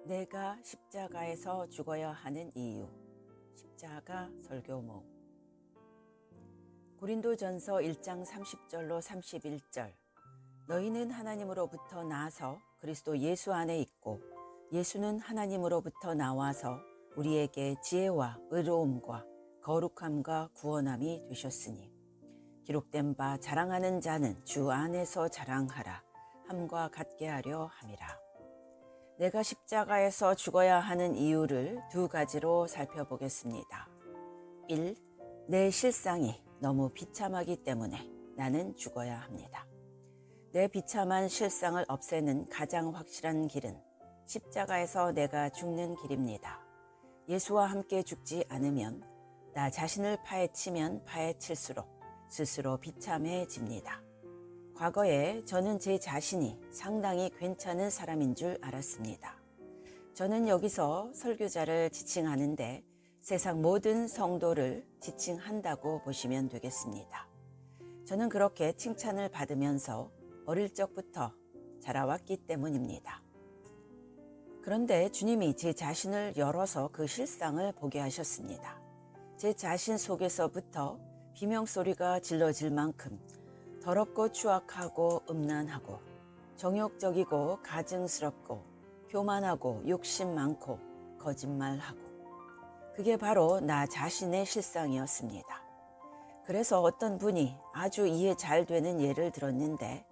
내가 십자가에서 죽어야 하는 이유. 십자가 설교모. 고린도전서 1장 30절로 31절. 너희는 하나님으로부터 나서 그리스도 예수 안에 있고 예수는 하나님으로부터 나와서 우리에게 지혜와 의로움과 거룩함과 구원함이 되셨으니 기록된 바 자랑하는 자는 주 안에서 자랑하라 함과 같게 하려 함이라. 내가 십자가에서 죽어야 하는 이유를 두 가지로 살펴보겠습니다. 1. 내 실상이 너무 비참하기 때문에 나는 죽어야 합니다. 내 비참한 실상을 없애는 가장 확실한 길은 십자가에서 내가 죽는 길입니다. 예수와 함께 죽지 않으면 나 자신을 파헤치면 파헤칠수록 스스로 비참해집니다. 과거에 저는 제 자신이 상당히 괜찮은 사람인 줄 알았습니다. 저는 여기서 설교자를 지칭하는데 세상 모든 성도를 지칭한다고 보시면 되겠습니다. 저는 그렇게 칭찬을 받으면서 어릴 적부터 자라왔기 때문입니다. 그런데 주님이 제 자신을 열어서 그 실상을 보게 하셨습니다. 제 자신 속에서부터 비명소리가 질러질 만큼 더럽고 추악하고 음란하고 정욕적이고 가증스럽고 교만하고 욕심 많고 거짓말하고, 그게 바로 나 자신의 실상이었습니다. 그래서 어떤 분이 아주 이해 잘 되는 예를 들었는데,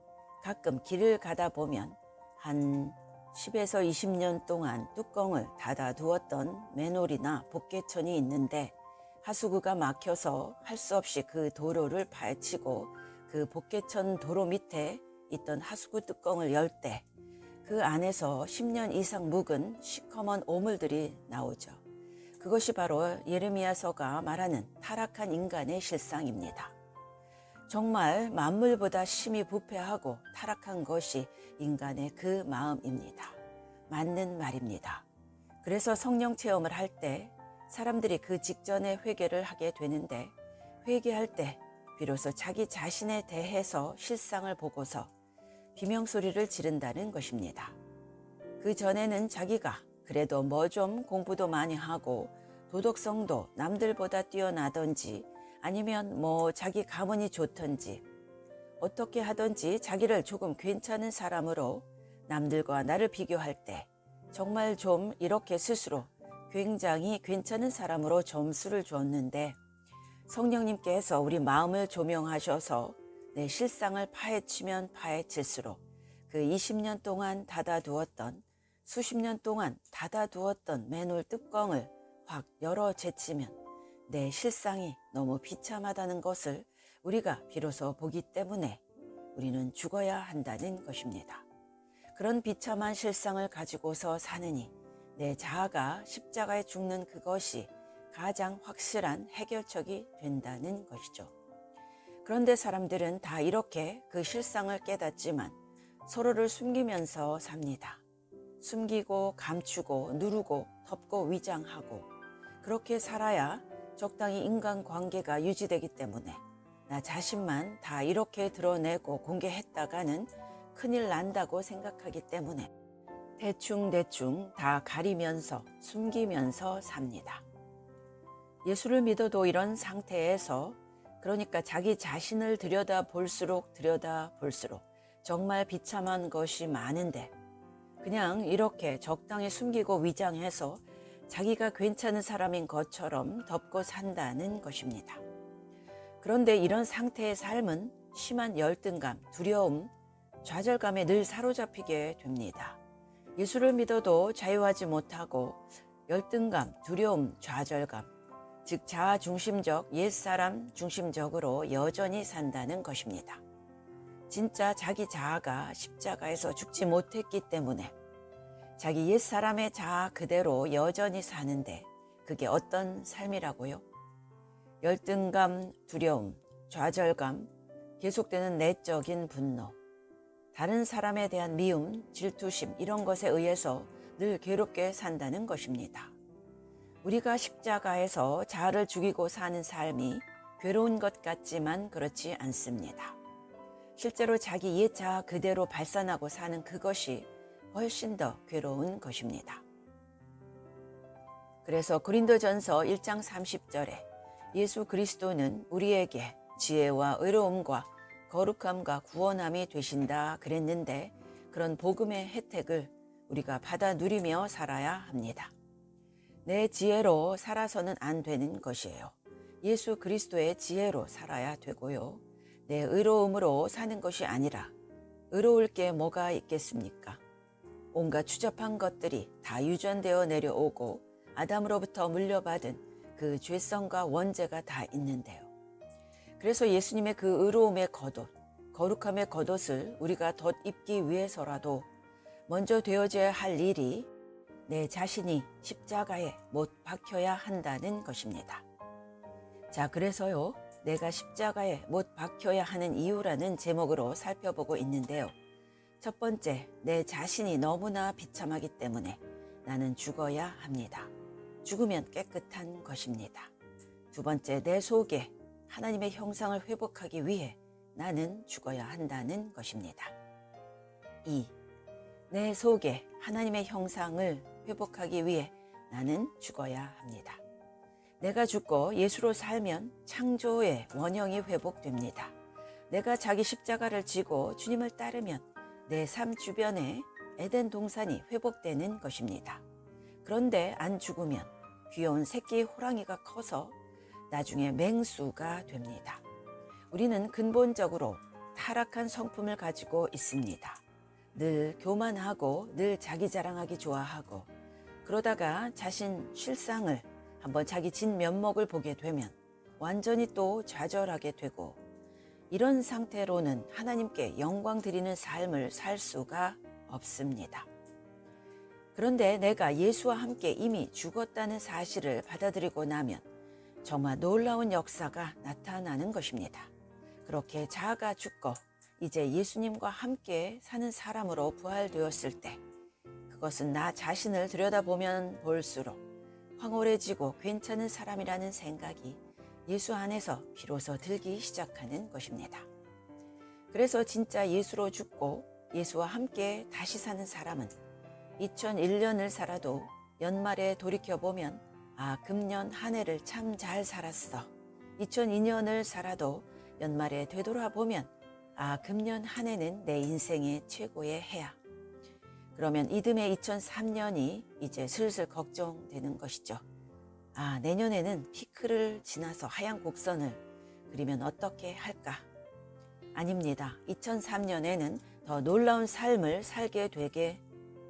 가끔 길을 가다 보면 한 10에서 20년 동안 뚜껑을 닫아 두었던 맨홀이나 복개천이 있는데 하수구가 막혀서 할 수 없이 그 도로를 파헤치고 그 복개천 도로 밑에 있던 하수구 뚜껑을 열 때 그 안에서 10년 이상 묵은 시커먼 오물들이 나오죠. 그것이 바로 예레미야서가 말하는 타락한 인간의 실상입니다. 정말 만물보다 심히 부패하고 타락한 것이 인간의 그 마음입니다. 맞는 말입니다. 그래서 성령 체험을 할 때 사람들이 그 직전에 회개를 하게 되는데, 회개할 때 비로소 자기 자신에 대해서 실상을 보고서 비명소리를 지른다는 것입니다. 그 전에는 자기가 그래도 뭐 좀 공부도 많이 하고 도덕성도 남들보다 뛰어나던지 아니면 뭐 자기 가문이 좋던지 어떻게 하던지 자기를 조금 괜찮은 사람으로 남들과 나를 비교할 때 정말 좀 이렇게 스스로 굉장히 괜찮은 사람으로 점수를 줬는데, 성령님께서 우리 마음을 조명하셔서 내 실상을 파헤치면 파헤칠수록 그 20년 동안 닫아두었던, 수십 년 동안 닫아두었던 맨홀 뚜껑을 확 열어 제치면 내 실상이 너무 비참하다는 것을 우리가 비로소 보기 때문에 우리는 죽어야 한다는 것입니다. 그런 비참한 실상을 가지고서 사느니 내 자아가 십자가에 죽는 그것이 가장 확실한 해결책이 된다는 것이죠. 그런데 사람들은 다 이렇게 그 실상을 깨닫지만 서로를 숨기면서 삽니다. 숨기고 감추고 누르고 덮고 위장하고, 그렇게 살아야 적당히 인간관계가 유지되기 때문에 나 자신만 다 이렇게 드러내고 공개했다가는 큰일 난다고 생각하기 때문에 대충 다 가리면서 숨기면서 삽니다. 예수를 믿어도 이런 상태에서, 그러니까 자기 자신을 들여다볼수록 정말 비참한 것이 많은데 그냥 이렇게 적당히 숨기고 위장해서 자기가 괜찮은 사람인 것처럼 덮고 산다는 것입니다. 그런데 이런 상태의 삶은 심한 열등감, 두려움, 좌절감에 늘 사로잡히게 됩니다. 예수를 믿어도 자유하지 못하고 열등감, 두려움, 좌절감, 즉 자아 중심적, 옛사람 중심적으로 여전히 산다는 것입니다. 진짜 자기 자아가 십자가에서 죽지 못했기 때문에 자기 옛사람의 자아 그대로 여전히 사는데, 그게 어떤 삶이라고요? 열등감, 두려움, 좌절감, 계속되는 내적인 분노, 다른 사람에 대한 미움, 질투심, 이런 것에 의해서 늘 괴롭게 산다는 것입니다. 우리가 십자가에서 자아를 죽이고 사는 삶이 괴로운 것 같지만 그렇지 않습니다. 실제로 자기 옛 자아 그대로 발산하고 사는 그것이 훨씬 더 괴로운 것입니다. 그래서 고린도전서 1장 30절에 예수 그리스도는 우리에게 지혜와 의로움과 거룩함과 구원함이 되신다 그랬는데, 그런 복음의 혜택을 우리가 받아 누리며 살아야 합니다. 내 지혜로 살아서는 안 되는 것이에요. 예수 그리스도의 지혜로 살아야 되고요. 내 의로움으로 사는 것이 아니라, 의로울 게 뭐가 있겠습니까? 온갖 추잡한 것들이 다 유전되어 내려오고 아담으로부터 물려받은 그 죄성과 원죄가 다 있는데요. 그래서 예수님의 그 의로움의 겉옷, 거룩함의 겉옷을 우리가 덧입기 위해서라도 먼저 되어져야 할 일이 내 자신이 십자가에 못 박혀야 한다는 것입니다. 자, 그래서요, 내가 십자가에 못 박혀야 하는 이유라는 제목으로 살펴보고 있는데요. 첫 번째, 내 자신이 너무나 비참하기 때문에 나는 죽어야 합니다. 죽으면 깨끗한 것입니다. 두 번째, 내 속에 하나님의 형상을 회복하기 위해 나는 죽어야 한다는 것입니다. 2. 내 속에 하나님의 형상을 회복하기 위해 나는 죽어야 합니다. 내가 죽고 예수로 살면 창조의 원형이 회복됩니다. 내가 자기 십자가를 지고 주님을 따르면 내 삶 주변에 에덴 동산이 회복되는 것입니다. 그런데 안 죽으면 귀여운 새끼 호랑이가 커서 나중에 맹수가 됩니다. 우리는 근본적으로 타락한 성품을 가지고 있습니다. 늘 교만하고 늘 자기 자랑하기 좋아하고, 그러다가 자신 실상을 한번 자기 진 면목을 보게 되면 완전히 또 좌절하게 되고, 이런 상태로는 하나님께 영광 드리는 삶을 살 수가 없습니다. 그런데 내가 예수와 함께 이미 죽었다는 사실을 받아들이고 나면 정말 놀라운 역사가 나타나는 것입니다. 그렇게 자아가 죽고 이제 예수님과 함께 사는 사람으로 부활되었을 때, 그것은 나 자신을 들여다보면 볼수록 황홀해지고 괜찮은 사람이라는 생각이 예수 안에서 비로소 들기 시작하는 것입니다. 그래서 진짜 예수로 죽고 예수와 함께 다시 사는 사람은 2001년을 살아도 연말에 돌이켜보면 금년 한 해를 참 잘 살았어. 2002년을 살아도 연말에 되돌아보면 금년 한 해는 내 인생의 최고의 해야. 그러면 이듬해 2003년이 이제 슬슬 걱정되는 것이죠. 내년에는 피크를 지나서 하얀 곡선을 그리면 어떻게 할까? 아닙니다. 2003년에는 더 놀라운 삶을 살게 되게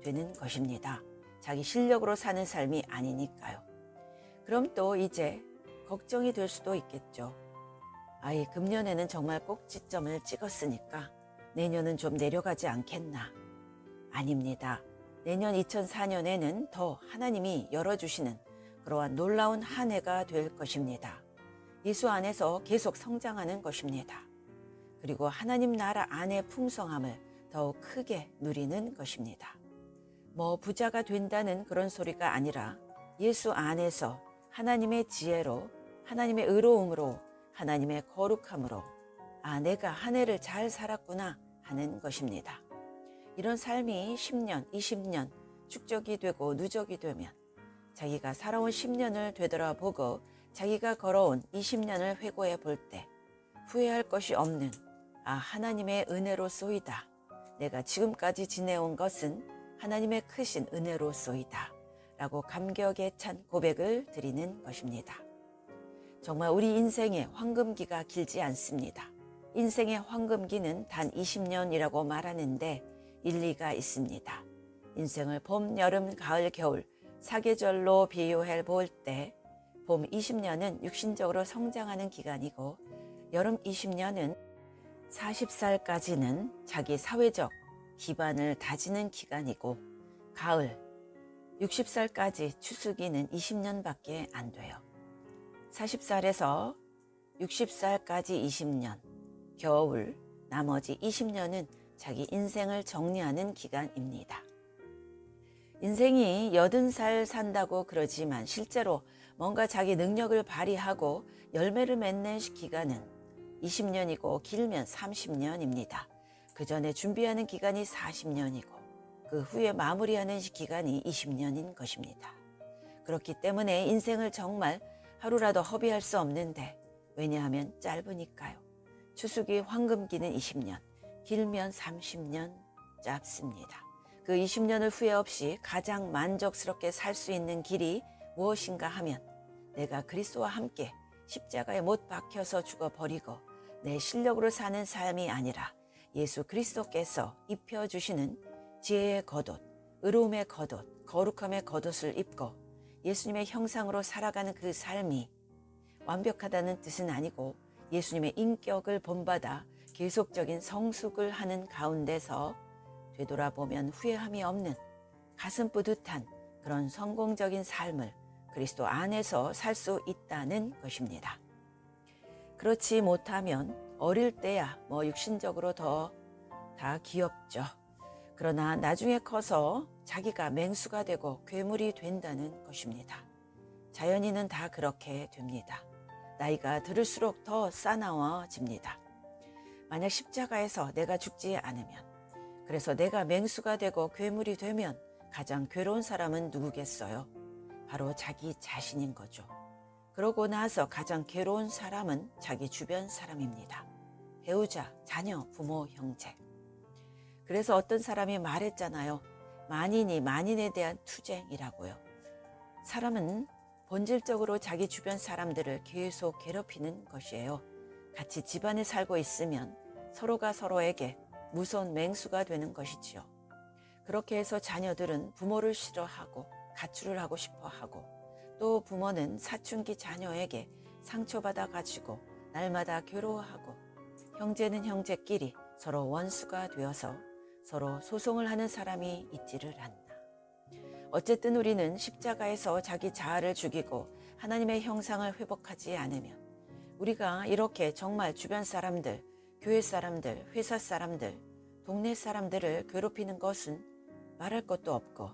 되는 것입니다. 자기 실력으로 사는 삶이 아니니까요. 그럼 또 이제 걱정이 될 수도 있겠죠. 금년에는 정말 꼭지점을 찍었으니까 내년은 좀 내려가지 않겠나? 아닙니다. 내년 2004년에는 더 하나님이 열어주시는 그러한 놀라운 한 해가 될 것입니다. 예수 안에서 계속 성장하는 것입니다. 그리고 하나님 나라 안의 풍성함을 더욱 크게 누리는 것입니다. 부자가 된다는 그런 소리가 아니라 예수 안에서 하나님의 지혜로, 하나님의 의로움으로, 하나님의 거룩함으로 내가 한 해를 잘 살았구나 하는 것입니다. 이런 삶이 10년, 20년 축적이 되고 누적이 되면 자기가 살아온 10년을 되돌아보고 자기가 걸어온 20년을 회고해 볼 때 후회할 것이 없는 하나님의 은혜로소이다. 내가 지금까지 지내온 것은 하나님의 크신 은혜로소이다. 라고 감격에 찬 고백을 드리는 것입니다. 정말 우리 인생의 황금기가 길지 않습니다. 인생의 황금기는 단 20년이라고 말하는데 일리가 있습니다. 인생을 봄, 여름, 가을, 겨울 사계절로 비유해 볼 때 봄 20년은 육신적으로 성장하는 기간이고, 여름 20년은 40살까지는 자기 사회적 기반을 다지는 기간이고, 가을 60살까지 추수기는 20년밖에 안 돼요. 40살에서 60살까지 20년, 겨울 나머지 20년은 자기 인생을 정리하는 기간입니다. 인생이 80살 산다고 그러지만 실제로 뭔가 자기 능력을 발휘하고 열매를 맺는 기간은 20년이고 길면 30년입니다. 그 전에 준비하는 기간이 40년이고 그 후에 마무리하는 기간이 20년인 것입니다. 그렇기 때문에 인생을 정말 하루라도 허비할 수 없는데, 왜냐하면 짧으니까요. 추수기 황금기는 20년, 길면 30년 짧습니다. 그 20년을 후회 없이 가장 만족스럽게 살 수 있는 길이 무엇인가 하면, 내가 그리스도와 함께 십자가에 못 박혀서 죽어버리고 내 실력으로 사는 삶이 아니라 예수 그리스도께서 입혀주시는 지혜의 겉옷, 의로움의 겉옷, 거룩함의 겉옷을 입고 예수님의 형상으로 살아가는 그 삶이 완벽하다는 뜻은 아니고, 예수님의 인격을 본받아 계속적인 성숙을 하는 가운데서 되돌아보면 후회함이 없는 가슴 뿌듯한 그런 성공적인 삶을 그리스도 안에서 살 수 있다는 것입니다. 그렇지 못하면 어릴 때야 육신적으로 다 귀엽죠. 그러나 나중에 커서 자기가 맹수가 되고 괴물이 된다는 것입니다. 자연인은 다 그렇게 됩니다. 나이가 들을수록 더 싸나워집니다. 만약 십자가에서 내가 죽지 않으면, 그래서 내가 맹수가 되고 괴물이 되면 가장 괴로운 사람은 누구겠어요? 바로 자기 자신인 거죠. 그러고 나서 가장 괴로운 사람은 자기 주변 사람입니다. 배우자, 자녀, 부모, 형제. 그래서 어떤 사람이 말했잖아요. 만인이 만인에 대한 투쟁이라고요. 사람은 본질적으로 자기 주변 사람들을 계속 괴롭히는 것이에요. 같이 집안에 살고 있으면 서로가 서로에게 무서운 맹수가 되는 것이지요. 그렇게 해서 자녀들은 부모를 싫어하고 가출을 하고 싶어 하고, 또 부모는 사춘기 자녀에게 상처받아 가지고 날마다 괴로워하고, 형제는 형제끼리 서로 원수가 되어서 서로 소송을 하는 사람이 있지를 않나. 어쨌든 우리는 십자가에서 자기 자아를 죽이고 하나님의 형상을 회복하지 않으면, 우리가 이렇게 정말 주변 사람들, 교회 사람들, 회사 사람들, 동네 사람들을 괴롭히는 것은 말할 것도 없고,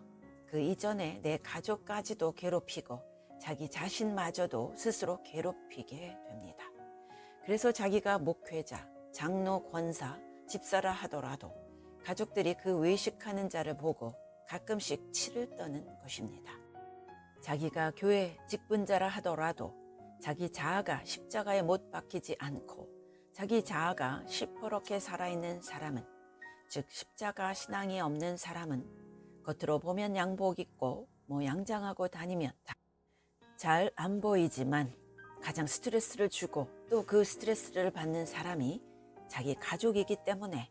그 이전에 내 가족까지도 괴롭히고 자기 자신마저도 스스로 괴롭히게 됩니다. 그래서 자기가 목회자, 장로, 권사, 집사라 하더라도 가족들이 그 외식하는 자를 보고 가끔씩 치를 떠는 것입니다. 자기가 교회 직분자라 하더라도 자기 자아가 십자가에 못 박히지 않고 자기 자아가 시퍼렇게 살아있는 사람은, 즉 십자가 신앙이 없는 사람은 겉으로 보면 양복 입고 양장하고 다니면 잘 안 보이지만 가장 스트레스를 주고 또 그 스트레스를 받는 사람이 자기 가족이기 때문에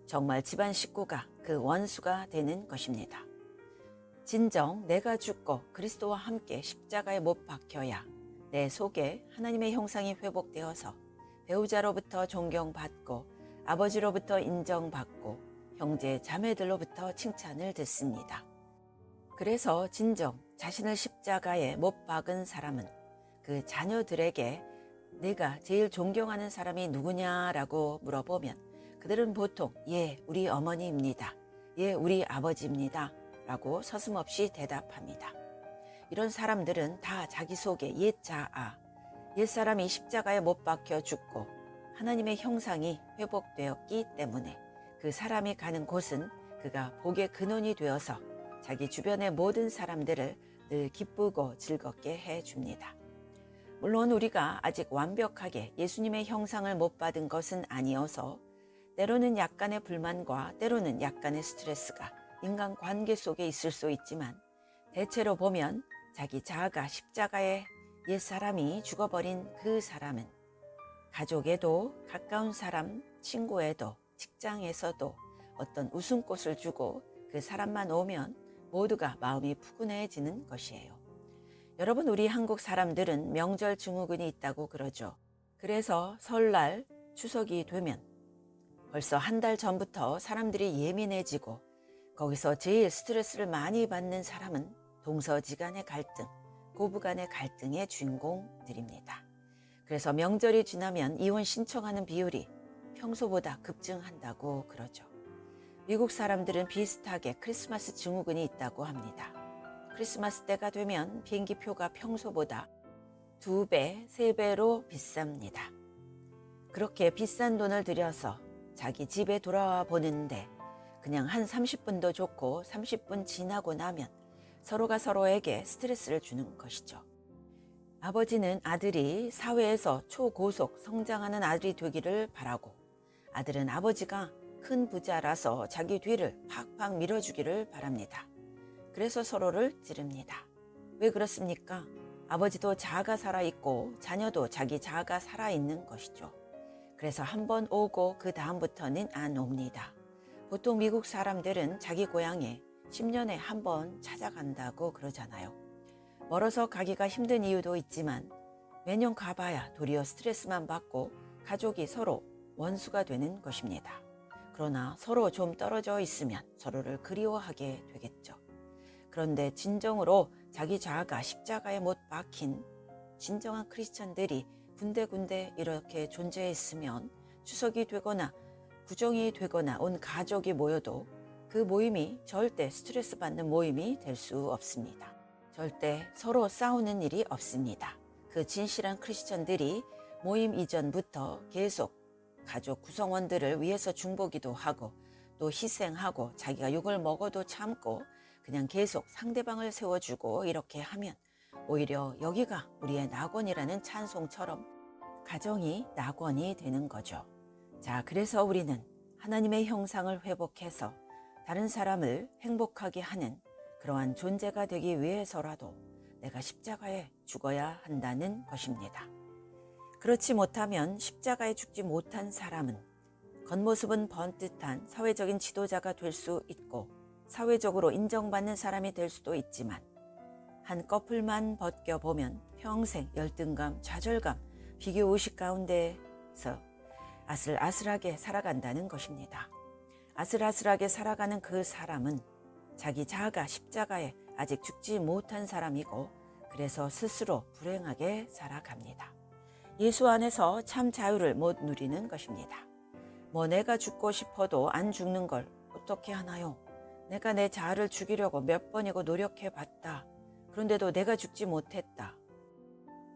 정말 집안 식구가 그 원수가 되는 것입니다. 진정 내가 죽고 그리스도와 함께 십자가에 못 박혀야 내 속에 하나님의 형상이 회복되어서 배우자로부터 존경받고 아버지로부터 인정받고 형제 자매들로부터 칭찬을 듣습니다. 그래서 진정 자신을 십자가에 못 박은 사람은 그 자녀들에게 내가 제일 존경하는 사람이 누구냐라고 물어보면 그들은 보통 우리 어머니입니다. 우리 아버지입니다. 라고 서슴없이 대답합니다. 이런 사람들은 다 자기 속에 옛자아, 옛사람이 십자가에 못 박혀 죽고 하나님의 형상이 회복되었기 때문에 그 사람이 가는 곳은 그가 복의 근원이 되어서 자기 주변의 모든 사람들을 늘 기쁘고 즐겁게 해줍니다. 물론 우리가 아직 완벽하게 예수님의 형상을 못 받은 것은 아니어서 때로는 약간의 불만과 때로는 약간의 스트레스가 인간관계 속에 있을 수 있지만, 대체로 보면 자기 자아가 십자가에 옛사람이 죽어버린 그 사람은 가족에도, 가까운 사람, 친구에도, 직장에서도 어떤 웃음꽃을 주고 그 사람만 오면 모두가 마음이 푸근해지는 것이에요. 여러분, 우리 한국 사람들은 명절 증후군이 있다고 그러죠. 그래서 설날, 추석이 되면 벌써 한 달 전부터 사람들이 예민해지고, 거기서 제일 스트레스를 많이 받는 사람은 동서지간의 갈등, 고부간의 갈등의 주인공들입니다. 그래서 명절이 지나면 이혼 신청하는 비율이 평소보다 급증한다고 그러죠. 미국 사람들은 비슷하게 크리스마스 증후군이 있다고 합니다. 크리스마스 때가 되면 비행기 표가 평소보다 2배, 3배로 비쌉니다. 그렇게 비싼 돈을 들여서 자기 집에 돌아와 보는데 그냥 한 30분도 좋고 30분 지나고 나면 서로가 서로에게 스트레스를 주는 것이죠. 아버지는 아들이 사회에서 초고속 성장하는 아들이 되기를 바라고, 아들은 아버지가 큰 부자라서 자기 뒤를 팍팍 밀어주기를 바랍니다. 그래서 서로를 찌릅니다. 왜 그렇습니까? 아버지도 자아가 살아있고 자녀도 자기 자아가 살아있는 것이죠. 그래서 한 번 오고 그 다음부터는 안 옵니다. 보통 미국 사람들은 자기 고향에 10년에 한 번 찾아간다고 그러잖아요. 멀어서 가기가 힘든 이유도 있지만 매년 가봐야 도리어 스트레스만 받고 가족이 서로 원수가 되는 것입니다. 그러나 서로 좀 떨어져 있으면 서로를 그리워하게 되겠죠. 그런데 진정으로 자기 자아가 십자가에 못 박힌 진정한 크리스천들이 군데군데 이렇게 존재했으면 추석이 되거나 구정이 되거나 온 가족이 모여도 그 모임이 절대 스트레스 받는 모임이 될 수 없습니다. 절대 서로 싸우는 일이 없습니다. 그 진실한 크리스천들이 모임 이전부터 계속 가족 구성원들을 위해서 중보기도 하고 또 희생하고 자기가 욕을 먹어도 참고 그냥 계속 상대방을 세워주고 이렇게 하면 오히려 여기가 우리의 낙원이라는 찬송처럼 가정이 낙원이 되는 거죠. 자, 그래서 우리는 하나님의 형상을 회복해서 다른 사람을 행복하게 하는 그러한 존재가 되기 위해서라도 내가 십자가에 죽어야 한다는 것입니다. 그렇지 못하면 십자가에 죽지 못한 사람은 겉모습은 번듯한 사회적인 지도자가 될 수 있고 사회적으로 인정받는 사람이 될 수도 있지만 한꺼풀만 벗겨보면 평생 열등감, 좌절감, 비교의식 가운데서 아슬아슬하게 살아간다는 것입니다. 아슬아슬하게 살아가는 그 사람은 자기 자아가 십자가에 아직 죽지 못한 사람이고 그래서 스스로 불행하게 살아갑니다. 예수 안에서 참 자유를 못 누리는 것입니다. 뭐 내가 죽고 싶어도 안 죽는 걸 어떻게 하나요? 내가 내 자아를 죽이려고 몇 번이고 노력해봤다. 그런데도 내가 죽지 못했다.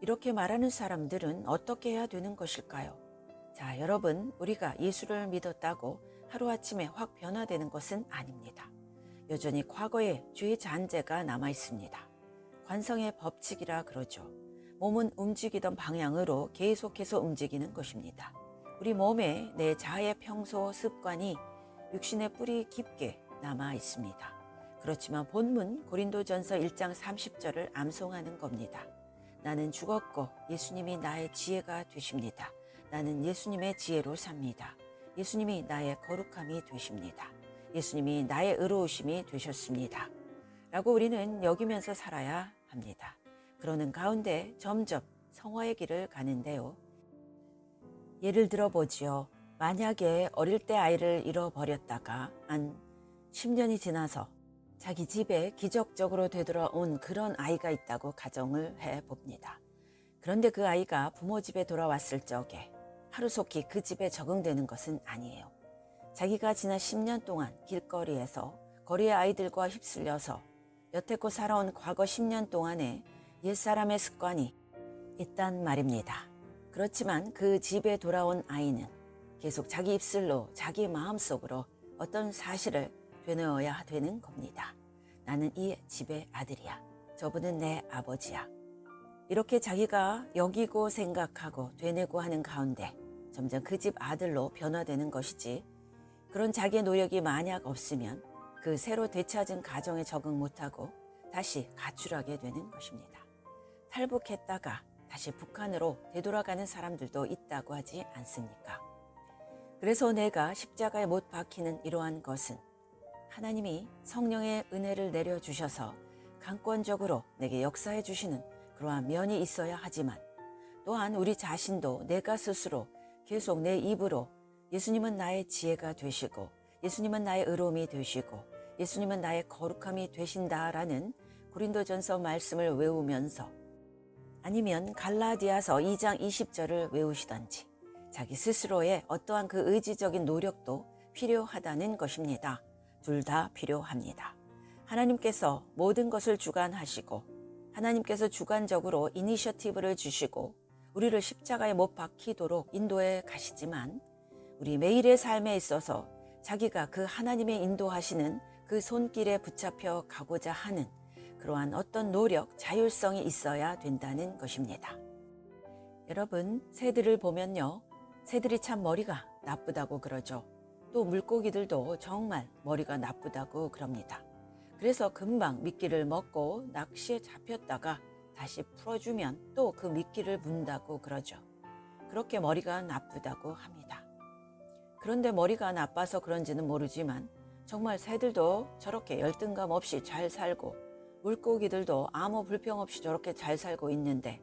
이렇게 말하는 사람들은 어떻게 해야 되는 것일까요? 자, 여러분, 우리가 예수를 믿었다고 하루아침에 확 변화되는 것은 아닙니다. 여전히 과거의 죄의 잔재가 남아 있습니다. 관성의 법칙이라 그러죠. 몸은 움직이던 방향으로 계속해서 움직이는 것입니다. 우리 몸에 내 자아의 평소 습관이 육신의 뿌리 깊게 남아 있습니다. 그렇지만 본문 고린도전서 1장 30절을 암송하는 겁니다. 나는 죽었고 예수님이 나의 지혜가 되십니다. 나는 예수님의 지혜로 삽니다. 예수님이 나의 거룩함이 되십니다. 예수님이 나의 의로우심이 되셨습니다. 라고 우리는 여기면서 살아야 합니다. 그러는 가운데 점점 성화의 길을 가는데요. 예를 들어보지요. 만약에 어릴 때 아이를 잃어버렸다가 한 10년이 지나서 자기 집에 기적적으로 되돌아온 그런 아이가 있다고 가정을 해봅니다. 그런데 그 아이가 부모 집에 돌아왔을 적에 하루속히 그 집에 적응되는 것은 아니에요. 자기가 지난 10년 동안 길거리에서 거리의 아이들과 휩쓸려서 여태껏 살아온 과거 10년 동안의 옛사람의 습관이 있단 말입니다. 그렇지만 그 집에 돌아온 아이는 계속 자기 입술로 자기 마음속으로 어떤 사실을 되뇌어야 되는 겁니다. 나는 이 집의 아들이야. 저분은 내 아버지야. 이렇게 자기가 여기고 생각하고 되뇌고 하는 가운데 점점 그 집 아들로 변화되는 것이지, 그런 자기의 노력이 만약 없으면 그 새로 되찾은 가정에 적응 못하고 다시 가출하게 되는 것입니다. 탈북했다가 다시 북한으로 되돌아가는 사람들도 있다고 하지 않습니까? 그래서 내가 십자가에 못 박히는 이러한 것은 하나님이 성령의 은혜를 내려주셔서 강권적으로 내게 역사해 주시는 그러한 면이 있어야 하지만, 또한 우리 자신도 내가 스스로 계속 내 입으로 예수님은 나의 지혜가 되시고 예수님은 나의 의로움이 되시고 예수님은 나의 거룩함이 되신다라는 고린도전서 말씀을 외우면서, 아니면 갈라디아서 2장 20절을 외우시던지 자기 스스로의 어떠한 그 의지적인 노력도 필요하다는 것입니다. 둘 다 필요합니다. 하나님께서 모든 것을 주관하시고 하나님께서 주관적으로 이니셔티브를 주시고 우리를 십자가에 못 박히도록 인도해 가시지만, 우리 매일의 삶에 있어서 자기가 그 하나님의 인도하시는 그 손길에 붙잡혀 가고자 하는 그러한 어떤 노력, 자율성이 있어야 된다는 것입니다. 여러분, 새들을 보면요. 새들이 참 머리가 나쁘다고 그러죠. 또 물고기들도 정말 머리가 나쁘다고 그럽니다. 그래서 금방 미끼를 먹고 낚시에 잡혔다가 다시 풀어주면 또 그 미끼를 문다고 그러죠. 그렇게 머리가 나쁘다고 합니다. 그런데 머리가 나빠서 그런지는 모르지만 정말 새들도 저렇게 열등감 없이 잘 살고 물고기들도 아무 불평 없이 저렇게 잘 살고 있는데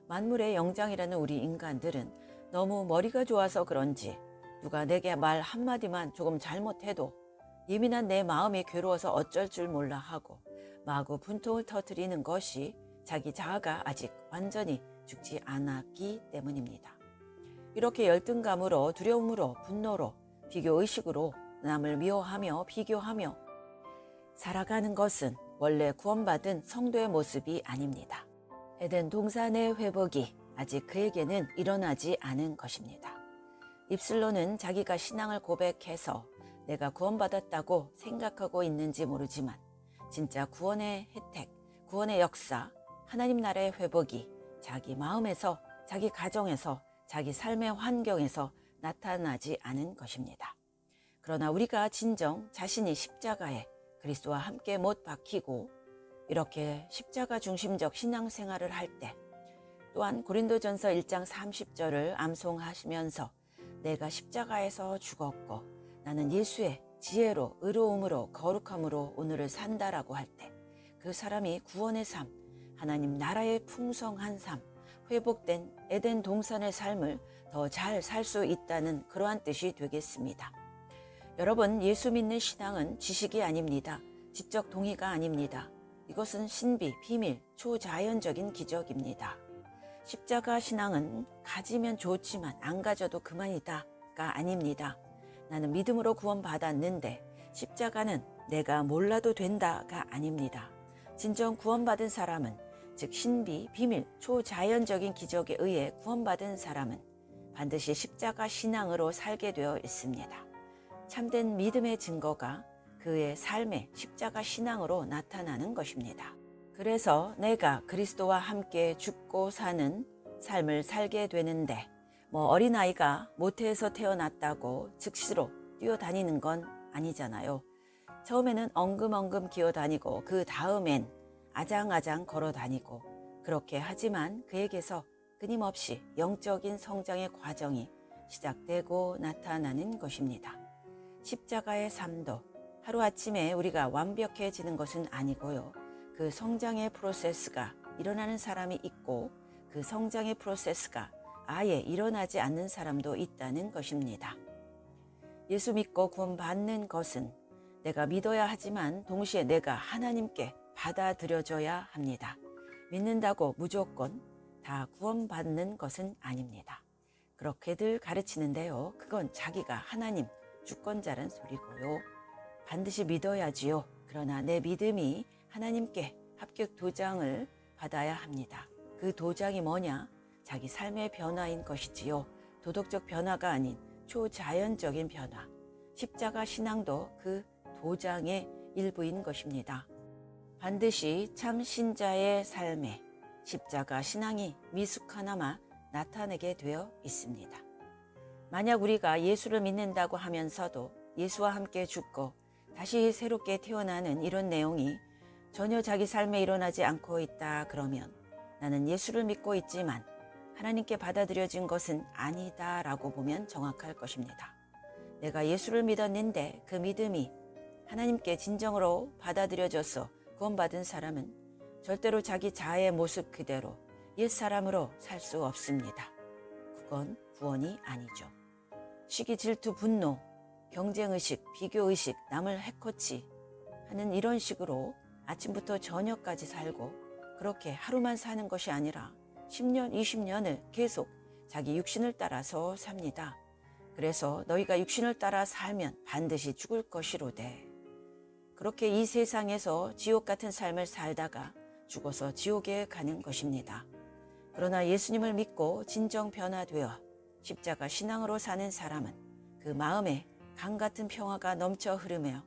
만물의 영장이라는 우리 인간들은 너무 머리가 좋아서 그런지 누가 내게 말 한마디만 조금 잘못해도 예민한 내 마음이 괴로워서 어쩔 줄 몰라 하고 마구 분통을 터뜨리는 것이 자기 자아가 아직 완전히 죽지 않았기 때문입니다. 이렇게 열등감으로 두려움으로 분노로 비교의식으로 남을 미워하며 비교하며 살아가는 것은 원래 구원받은 성도의 모습이 아닙니다. 에덴 동산의 회복이 아직 그에게는 일어나지 않은 것입니다. 입술로는 자기가 신앙을 고백해서 내가 구원받았다고 생각하고 있는지 모르지만 진짜 구원의 혜택, 구원의 역사, 하나님 나라의 회복이 자기 마음에서, 자기 가정에서, 자기 삶의 환경에서 나타나지 않은 것입니다. 그러나 우리가 진정 자신이 십자가에 그리스도와 함께 못 박히고 이렇게 십자가 중심적 신앙생활을 할 때 또한 고린도전서 1장 30절을 암송하시면서 내가 십자가에서 죽었고 나는 예수의 지혜로 의로움으로 거룩함으로 오늘을 산다라고 할 때 그 사람이 구원의 삶, 하나님 나라의 풍성한 삶, 회복된 에덴 동산의 삶을 더 잘 살 수 있다는 그러한 뜻이 되겠습니다. 여러분, 예수 믿는 신앙은 지식이 아닙니다. 지적 동의가 아닙니다. 이것은 신비, 비밀, 초자연적인 기적입니다. 십자가 신앙은 가지면 좋지만 안 가져도 그만이다가 아닙니다. 나는 믿음으로 구원받았는데 십자가는 내가 몰라도 된다가 아닙니다. 진정 구원받은 사람은 즉 신비, 비밀, 초자연적인 기적에 의해 구원받은 사람은 반드시 십자가 신앙으로 살게 되어 있습니다. 참된 믿음의 증거가 그의 삶의 십자가 신앙으로 나타나는 것입니다. 그래서 내가 그리스도와 함께 죽고 사는 삶을 살게 되는데 어린아이가 모태에서 태어났다고 즉시로 뛰어다니는 건 아니잖아요. 처음에는 엉금엉금 기어다니고 그 다음엔 아장아장 걸어다니고 그렇게 하지만 그에게서 끊임없이 영적인 성장의 과정이 시작되고 나타나는 것입니다. 십자가의 삶도 하루아침에 우리가 완벽해지는 것은 아니고요. 그 성장의 프로세스가 일어나는 사람이 있고 그 성장의 프로세스가 아예 일어나지 않는 사람도 있다는 것입니다. 예수 믿고 구원받는 것은 내가 믿어야 하지만 동시에 내가 하나님께 받아들여져야 합니다. 믿는다고 무조건 다 구원받는 것은 아닙니다. 그렇게들 가르치는데요. 그건 자기가 하나님 주권자란 소리고요. 반드시 믿어야지요. 그러나 내 믿음이 하나님께 합격 도장을 받아야 합니다. 그 도장이 뭐냐? 자기 삶의 변화인 것이지요. 도덕적 변화가 아닌 초자연적인 변화. 십자가 신앙도 그 도장의 일부인 것입니다. 반드시 참 신자의 삶에 십자가 신앙이 미숙하나마 나타내게 되어 있습니다. 만약 우리가 예수를 믿는다고 하면서도 예수와 함께 죽고 다시 새롭게 태어나는 이런 내용이 전혀 자기 삶에 일어나지 않고 있다 그러면 나는 예수를 믿고 있지만 하나님께 받아들여진 것은 아니다 라고 보면 정확할 것입니다. 내가 예수를 믿었는데 그 믿음이 하나님께 진정으로 받아들여져서 구원받은 사람은 절대로 자기 자아의 모습 그대로 옛사람으로 살 수 없습니다. 그건 구원이 아니죠. 시기, 질투, 분노, 경쟁의식, 비교의식, 남을 해코치 하는 이런 식으로 아침부터 저녁까지 살고 그렇게 하루만 사는 것이 아니라 10년, 20년을 계속 자기 육신을 따라서 삽니다. 그래서 너희가 육신을 따라 살면 반드시 죽을 것이로되 그렇게 이 세상에서 지옥 같은 삶을 살다가 죽어서 지옥에 가는 것입니다. 그러나 예수님을 믿고 진정 변화되어 십자가 신앙으로 사는 사람은 그 마음에 강 같은 평화가 넘쳐 흐르며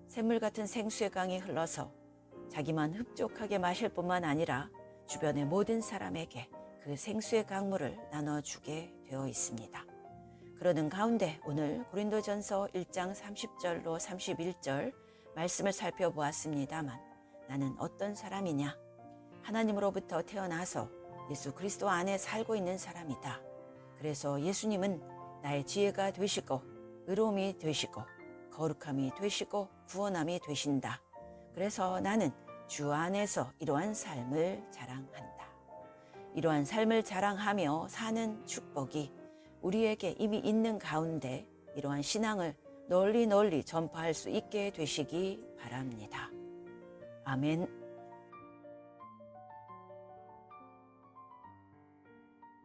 샘물 같은 생수의 강이 흘러서 자기만 흡족하게 마실 뿐만 아니라 주변의 모든 사람에게 그 생수의 강물을 나눠주게 되어 있습니다. 그러는 가운데 오늘 고린도전서 1장 30절로 31절 말씀을 살펴보았습니다만, 나는 어떤 사람이냐? 하나님으로부터 태어나서 예수 그리스도 안에 살고 있는 사람이다. 그래서 예수님은 나의 지혜가 되시고 의로움이 되시고 거룩함이 되시고 구원함이 되신다. 그래서 나는 주 안에서 이러한 삶을 자랑한다. 이러한 삶을 자랑하며 사는 축복이 우리에게 이미 있는 가운데 이러한 신앙을 널리 전파할 수 있게 되시기 바랍니다. 아멘.